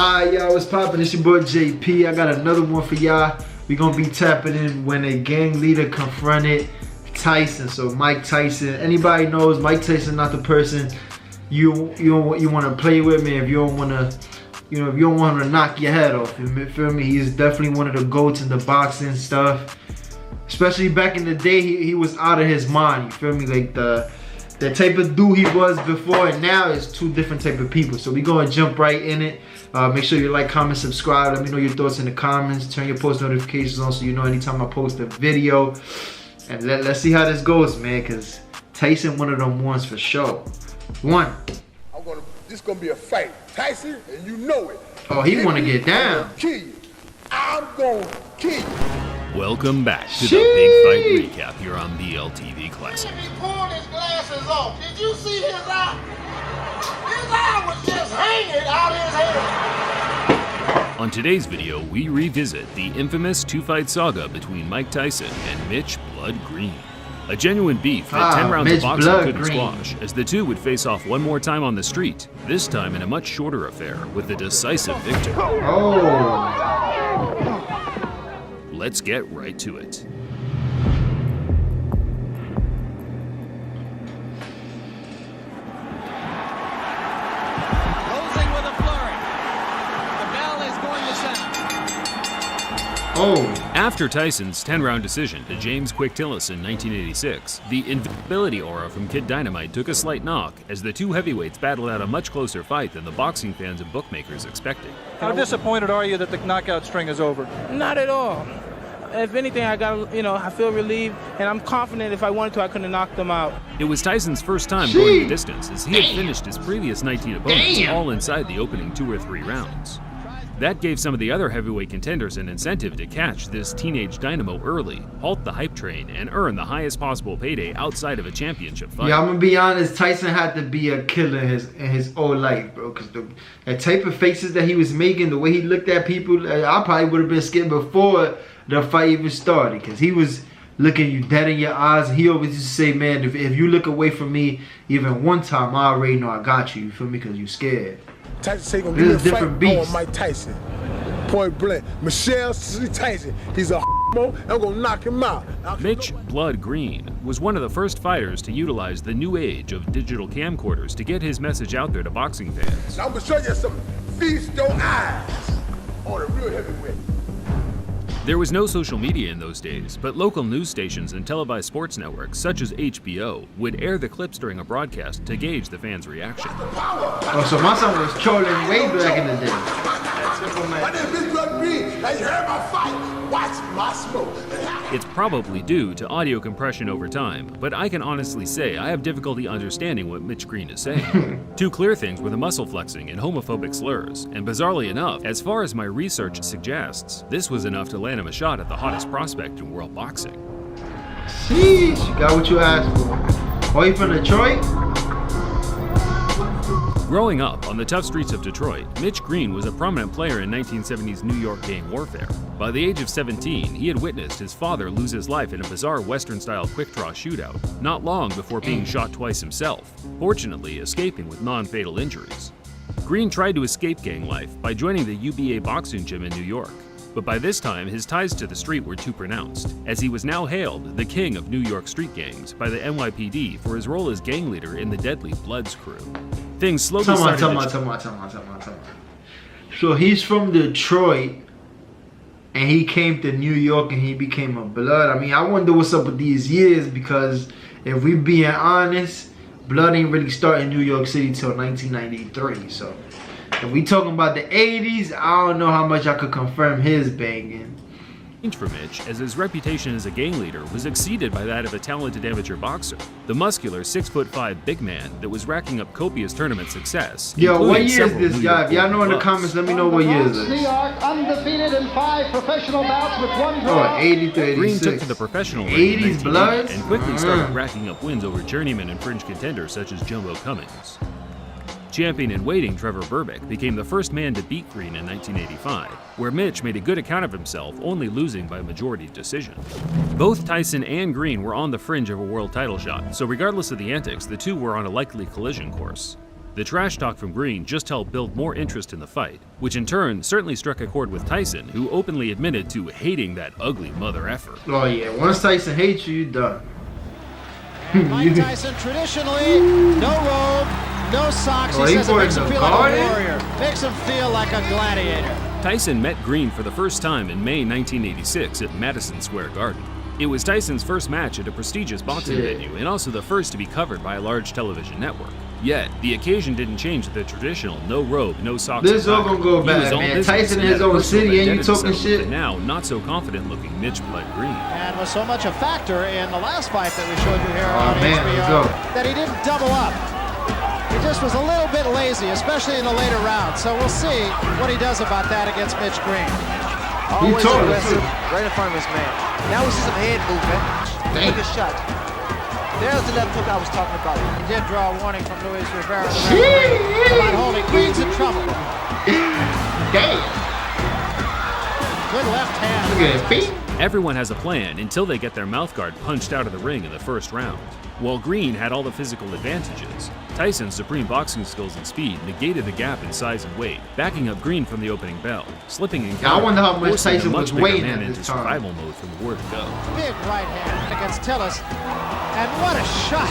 Alright, y'all, what's poppin'? It's your boy JP. I got another one for y'all. We gonna be tapping in when a gang leader confronted Tyson. So Mike Tyson. Anybody knows Mike Tyson not the person you want to play with, man. If you don't want to, if you don't want him to knock your head off. You feel me? He's definitely one of the goats in the boxing stuff. Especially back in the day, he was out of his mind. You feel me? Like the type of dude he was before and now is two different type of people. So we gonna jump right in it. Make sure you like, comment, subscribe. Let me know your thoughts in the comments. Turn your post notifications on so you know anytime I post a video. And let's see how this goes, man. Cause Tyson one of them ones for sure. This gonna be a fight, Tyson, and you know it. Oh, he wanna get down. I'm gonna kill you. I'm gonna kill you. Welcome back to the Big Fight Recap here on BLTV Classic. He pulled his glasses off. Did you see his eye? His eye was just hanging out his head. On today's video, we revisit the infamous two-fight saga between Mike Tyson and Mitch Blood Green. A genuine beef that 10 rounds of boxing couldn't squash, as the two would face off one more time on the street, this time in a much shorter affair with a decisive victory. Oh. Let's get right to it. Closing with a flurry. The bell is going to sound. Oh. After Tyson's 10-round decision to James Quick Tillis in 1986, the invincibility aura from Kid Dynamite took a slight knock as the two heavyweights battled out a much closer fight than the boxing fans and bookmakers expected. How disappointed are you that the knockout string is over? Not at all. If anything, I feel relieved, and I'm confident if I wanted to, I could have knocked them out. It was Tyson's first time going the distance, as he had finished his previous 19 opponents all inside the opening 2 or 3 rounds. That gave some of the other heavyweight contenders an incentive to catch this teenage dynamo early, halt the hype train, and earn the highest possible payday outside of a championship fight. Yeah, I'm gonna be honest, Tyson had to be a killer in his whole life, bro. Cause the type of faces that he was making, the way he looked at people, I probably would have been scared before the fight even started. Cause he was looking you dead in your eyes. And he always used to say, man, if you look away from me even one time, I already know I got you. You feel me? Cause you scared. Tyson say gonna give me a fight. I want Mike Tyson. Point blank. Michelle Tyson. He's a mo. I'm gonna knock him out. Mitch Blood Green was one of the first fighters to utilize the new age of digital camcorders to get his message out there to boxing fans. Now I'm gonna show you something. Feast your eyes on a real heavyweight. There was no social media in those days, but local news stations and televised sports networks such as HBO would air the clips during a broadcast to gauge the fans' reaction. Oh, so my son was trolling way back in the day. My name is Blood Green. Now you heard my fight. Watch my smoke. It's probably due to audio compression over time, but I can honestly say I have difficulty understanding what Mitch Green is saying. Two clear things were the muscle flexing and homophobic slurs, and bizarrely enough, as far as my research suggests, this was enough to land him a shot at the hottest prospect in world boxing. Sheesh, you got what you asked for. Are you from Detroit? Growing up on the tough streets of Detroit, Mitch Green was a prominent player in 1970s New York gang warfare. By the age of 17, he had witnessed his father lose his life in a bizarre Western-style quick-draw shootout, not long before being shot twice himself, fortunately escaping with non-fatal injuries. Green tried to escape gang life by joining the UBA boxing gym in New York, but by this time his ties to the street were too pronounced, as he was now hailed the king of New York street gangs by the NYPD for his role as gang leader in the deadly Bloods crew. Things slowly started to... So he's from Detroit, and he came to New York and he became a Blood. I mean, I wonder what's up with these years, because if we being honest, Blood ain't really started in New York City till 1993. So if we talking about the 80s, I don't know how much I could confirm his banging. For Mitch, as his reputation as a gang leader was exceeded by that of a talented amateur boxer, the muscular 6'5" big man that was racking up copious tournament success. Yo, what year is this guy? If y'all know in the comments, let me know what year is this. New York, undefeated in 5 professional bouts with 1 draw. Oh, 80 to 86. Green took to the professional ring in 80s Bloods and quickly started racking up wins over journeyman and fringe contenders such as Jumbo Cummings. Champion in waiting Trevor Berbick became the first man to beat Green in 1985, where Mitch made a good account of himself, only losing by majority decision. Both Tyson and Green were on the fringe of a world title shot, so regardless of the antics, the two were on a likely collision course. The trash talk from Green just helped build more interest in the fight, which in turn certainly struck a chord with Tyson, who openly admitted to hating that ugly mother effer. Oh yeah, once Tyson hates you, you're done. And Mike Tyson, traditionally, no robe, no socks. He says it makes him feel like a warrior, makes him feel like a gladiator. Tyson met Green for the first time in May 1986 at Madison Square Garden. It was Tyson's first match at a prestigious boxing venue and also the first to be covered by a large television network. Yet, the occasion didn't change the traditional no robe, no socks. This all gonna go back, man. Tyson in his own city and you talking shit. And now, not so confident looking Mitch Blood Green. And was so much a factor in the last fight that we showed you here on HBO that he didn't double up. He just was a little bit lazy, especially in the later rounds. So we'll see what he does about that against Mitch Green. Always aggressive, right in front of his man. Now we see some head movement. Take a shot. There's the left hook I was talking about. He did draw a warning from Luis Rivera about holding Green's in trouble. Damn. Good left hand. Look at his feet. Everyone has a plan until they get their mouthguard punched out of the ring in the first round. While Green had all the physical advantages, Tyson's supreme boxing skills and speed negated the gap in size and weight, backing up Green from the opening bell, slipping in counter, I wonder how much Tyson was weighing man at into this time. survival mode from the word go. Big right hand against Tillis. And what a shot.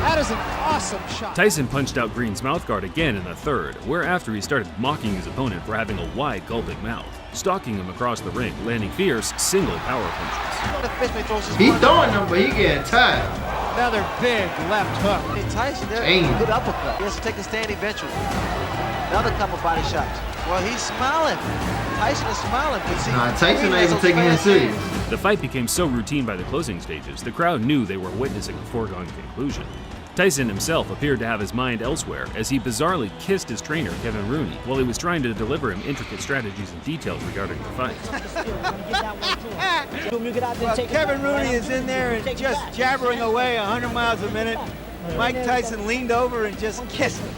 That is an awesome shot. Tyson punched out Green's mouthguard again in the third, whereafter he started mocking his opponent for having a wide gulping mouth, stalking him across the ring, landing fierce single power punches. He throwing them, but he getting tired. Another big left hook. Hey, Tyson, there's a good uppercut. He has to take a stand eventually. Another couple body shots. Well, he's smiling. Tyson is smiling, but see, Tyson not even taking him serious. The fight became so routine by the closing stages, the crowd knew they were witnessing a foregone conclusion. Tyson himself appeared to have his mind elsewhere as he bizarrely kissed his trainer, Kevin Rooney, while he was trying to deliver him intricate strategies and details regarding the fight. Well, Kevin Rooney is in there and just jabbering away 100 miles a minute. Mike Tyson leaned over and just kissed him.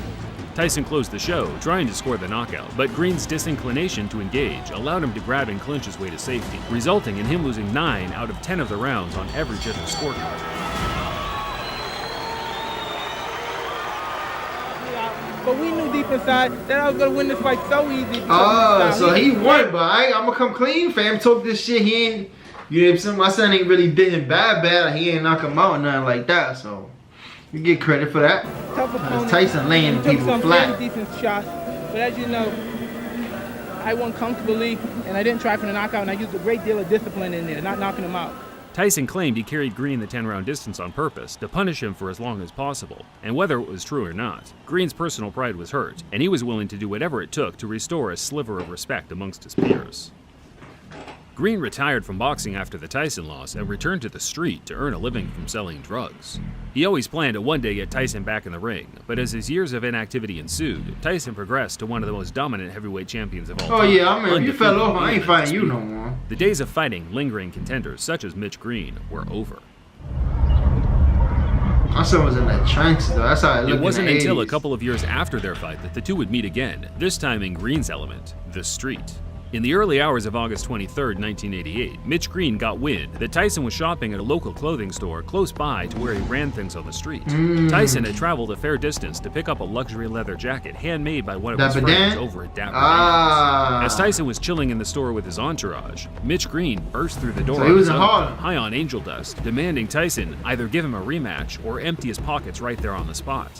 Tyson closed the show, trying to score the knockout, but Green's disinclination to engage allowed him to grab and clinch his way to safety, resulting in him losing 9 out of 10 of the rounds on every judge's scorecard. But we knew deep inside that I was gonna win this fight so easy. So he won, but I'm gonna come clean, fam. Talk this shit. He ain't, you know what I'm saying? My son ain't really did him bad. He ain't knock him out or nothing like that. So you get credit for that. Tough opponent. Tyson laying people some flat. Very decent shots, but as you know, I won comfortably, and I didn't try for the knockout, and I used a great deal of discipline in there, not knocking him out. Tyson claimed he carried Green the 10-round distance on purpose to punish him for as long as possible, and whether it was true or not, Green's personal pride was hurt, and he was willing to do whatever it took to restore a sliver of respect amongst his peers. Green retired from boxing after the Tyson loss and returned to the street to earn a living from selling drugs. He always planned to one day get Tyson back in the ring, but as his years of inactivity ensued, Tyson progressed to one of the most dominant heavyweight champions of all time. Oh yeah, I mean, if you fell off, I ain't fighting you no more. The days of fighting lingering contenders such as Mitch Green were over. My son was in the trenches, though. That's how I looked. It wasn't in the until 80s. a couple of years after their fight that the two would meet again, this time in Green's element, the street. In the early hours of August 23, 1988, Mitch Green got wind that Tyson was shopping at a local clothing store close by to where he ran things on the street. Tyson had traveled a fair distance to pick up a luxury leather jacket handmade by one of his friends over at Dapper Dan's. As Tyson was chilling in the store with his entourage, Mitch Green burst through the door on his own, high on angel dust, demanding Tyson either give him a rematch or empty his pockets right there on the spot.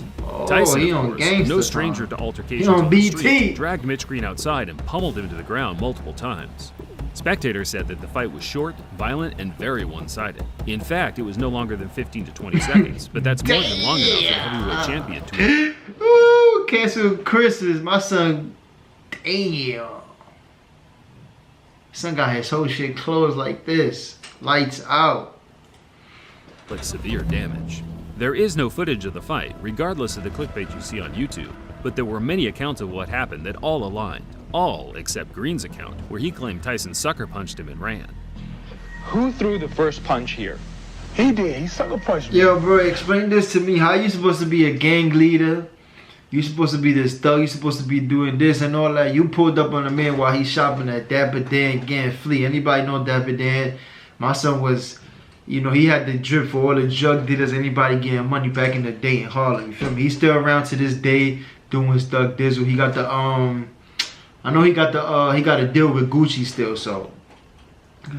Tyson, of course, no stranger to altercations on the street, dragged Mitch Green outside and pummeled him to the ground multiple times. Spectators said that the fight was short, violent, and very one-sided. In fact, it was no longer than 15 to 20 seconds, but that's more than long enough for the heavyweight champion to... Ooh, cancel Christmas. My son, damn. Son got his whole shit closed like this. Lights out. But severe damage. There is no footage of the fight, regardless of the clickbait you see on YouTube, but there were many accounts of what happened that all aligned. All except Green's account, where he claimed Tyson sucker punched him and ran. Who threw the first punch here? He did. He sucker punched me. Yo, bro, explain this to me. How you supposed to be a gang leader? You supposed to be this thug. You supposed to be doing this and all that. You pulled up on a man while he's shopping at Dapper Dan getting flea. Anybody know Dapper Dan? My son was You know, he had the drip for all the drug dealers, anybody getting money back in the day in Harlem. You feel me? He's still around to this day doing his thug dizzle. He got the I know he got a deal with Gucci still, so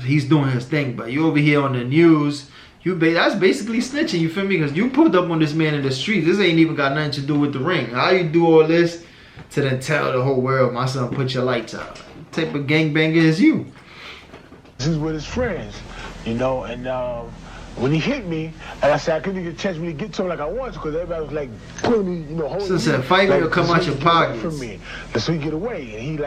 he's doing his thing. But you over here on the news, that's basically snitching. You feel me? Because you pulled up on this man in the street. This ain't even got nothing to do with the ring. How you do all this to then tell the whole world, my son put your lights out? What type of gangbanger is you? This is with his friends, you know, and when he hit me, and I said I couldn't get a chance to get to him like I wanted to, because everybody was like pulling me, you know, holding me. So said, fight me or come out your pockets. From me, so he get away, and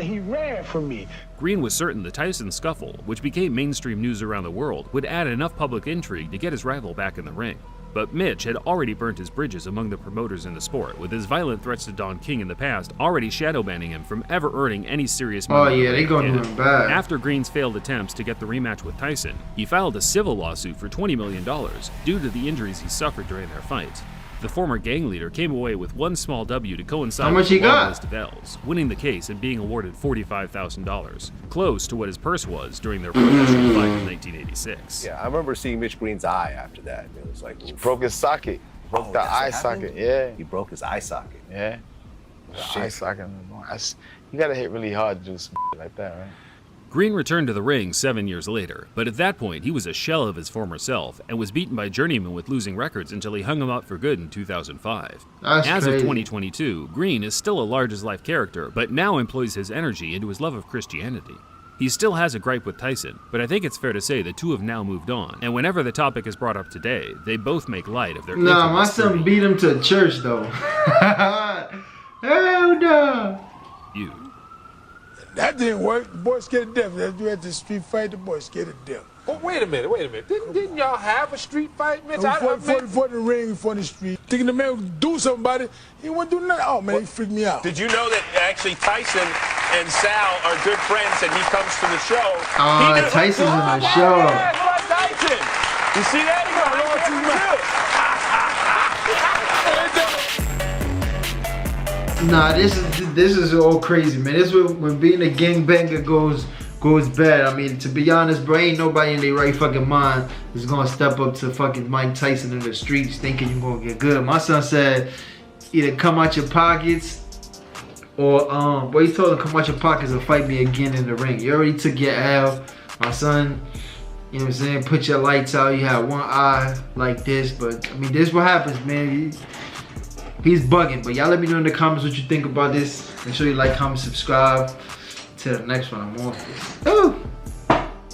he ran from me. Green was certain the Tyson scuffle, which became mainstream news around the world, would add enough public intrigue to get his rival back in the ring. But Mitch had already burnt his bridges among the promoters in the sport, with his violent threats to Don King in the past already shadow banning him from ever earning any serious money. Oh yeah, they gonna do him bad. After Green's failed attempts to get the rematch with Tyson, he filed a civil lawsuit for $20 million due to the injuries he suffered during their fight. The former gang leader came away with one small W to coincide with the long list of L's, winning the case and being awarded $45,000, close to what his purse was during their professional fight in 1986. Yeah, I remember seeing Mitch Green's eye after that. It was like, he broke his socket, broke the eye socket. Yeah, he broke his eye socket. Yeah, the eye socket. You gotta hit really hard to do some shit like that, right? Green returned to the ring 7 years later, but at that point he was a shell of his former self and was beaten by journeymen with losing records until he hung him up for good in 2005. As of 2022, Green is still a large-as-life character, but now employs his energy into his love of Christianity. He still has a gripe with Tyson, but I think it's fair to say the two have now moved on, and whenever the topic is brought up today, they both make light of their Nah, my son beat him to church though. Hell no. That didn't work. The boy scared to death. As you had the street fight, the boy scared to death. Oh, wait a minute. Didn't y'all have a street fight, Mitch? For the ring, for the street. Thinking the man would do something about it, he wouldn't do nothing. Oh, man, he freaked me out. Did you know that actually Tyson and Sal are good friends and he comes to the show? Tyson's in the show. Yeah, what about Tyson? You see that? He got Nah, this is all crazy, man. This is when being a gangbanger goes bad. I mean, to be honest, bro, ain't nobody in their right fucking mind is gonna step up to fucking Mike Tyson in the streets thinking you're gonna get good. My son said either come out your pockets or he told him come out your pockets or fight me again in the ring. You already took your L, my son. You know what I'm saying? Put your lights out. You had one eye like this, but I mean, this is what happens, man. He's bugging, but y'all let me know in the comments what you think about this. Make sure you like, comment, subscribe. Till the next one, I'm off this. Ooh.